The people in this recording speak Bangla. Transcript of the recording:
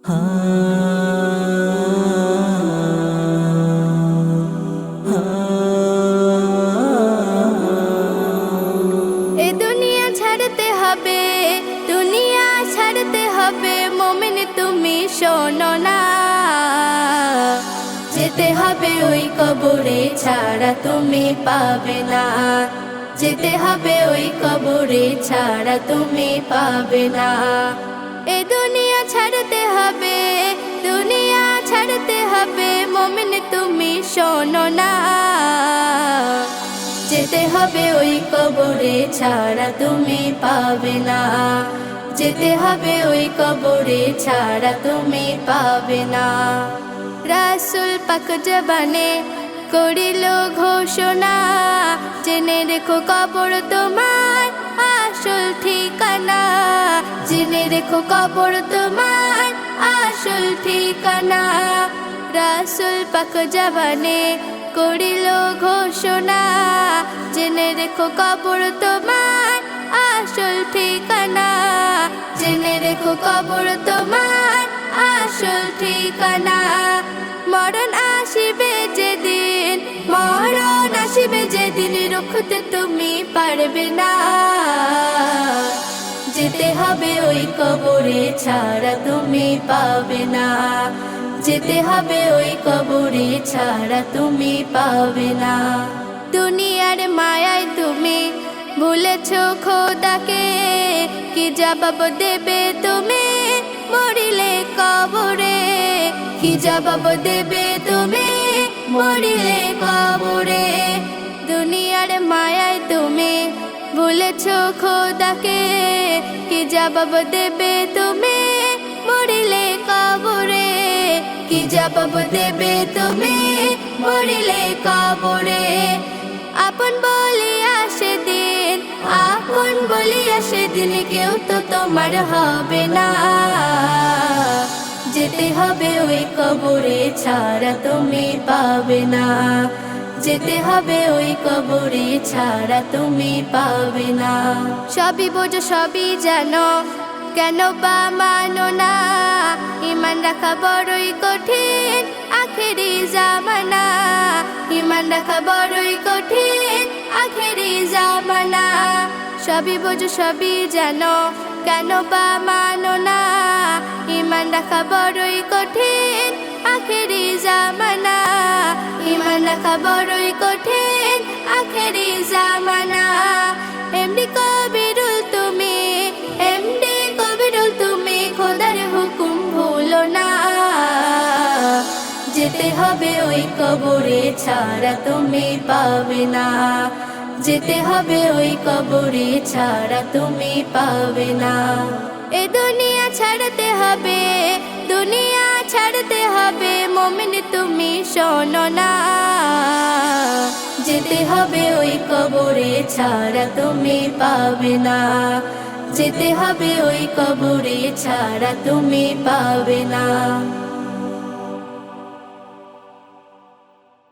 এ দুনিয়া ছাড়তে হবে, দুনিয়া ছাড়তে হবে, মোমেন তুমি শোনো না। যেতে হবে ওই কবরে, ছাড়া তুমি পাবে না। যেতে হবে ওই কবরে, ছাড়া তুমি পাবে না। এ দুনিয়া ছাড়তে হবে, দুনিয়া ছাড়তে হবে, মোমেন তুমি শোনো না। যেতে হবে ওই কবরে, ছাড়া তুমি পাবে না। যেতে হবে ওই কবরে, ছাড়া তুমি পাবে না। রাসূল পাক জবানে করিল ঘোষণা, জেনে রেখো কবর তোমার আসল ঠিকানা। জেনে রেখো কবর তোমার আসল ঠিকানা। রাসূল পাক জবানে করিল ঘোষণা, জেনে রেখো কবর তোমার আসল ঠিকানা। জেনে রেখো কবর তোমার আসল ঠিকানা। মরণ আসিবে যেদিন, মরণ আসিবে যেদিন, রুখতে তুমি পারবে না। যেতে হবে ওই কবরে, ছাড়া তুমি পাবে না। যেতে হবে ওই কবরে, ছাড়া তুমি পাবে না। দুনিয়ার মায়ায় তুমি ভুলেছো খোদাকে, কি জবাব দেবে তুমি মরিলে কবরে? কি জবাব দেবে তুমি মরিলে কবরে? দুনিয়ার মায়ায় তুমি ভুলেছো খোদাকে, কি জবাব দেবে তুমি মরিলে কবরে? কি জবাব দেবে তুমি মরিলে কবরে? আপন বলিয়া সেদিন, আপন বলিয়া সেদিন, কেউ তো তোমার হবে না। যেতে হবে ওই কবরে, ছাড়া তুমি পাবে না। যেতে হবে ওই কবরে, ছাড়া তুমি পাবে না। সবই বোঝো সবই জানো, কেন বা মানো না? ঈমান রাখা বড়ই কঠিন আখেরি জামানা। ঈমান রাখা বড়ই কঠিন আখেরি জামানা। সবই বোঝো সবই জানো, কেন বা মানো না? ঈমান রাখা বড়ই কঠিন আখেরি জামানা। ঈমান রাখা বড়ই কঠিন আখেরি জামানা। এমডি কবিরুল তুমি, এমডি কবিরুল তুমি, খোদার হুকুম ভুলো না। যেতে হবে ওই কবরে, ছাড়া তুমি পাবে না। যেতে হবে ওই কবরে, ছাড়া তুমি পাবে না। এ দুনিয়া ছাড়তে হবে, দুনিয়া ছাড়তে হবে, মোমেন তুমি শোনো না। যেতে হবে ওই কবরে, ছাড়া তুমি পাবে না। যেতে হবে ওই কবরে, ছাড়া তুমি পাবে না।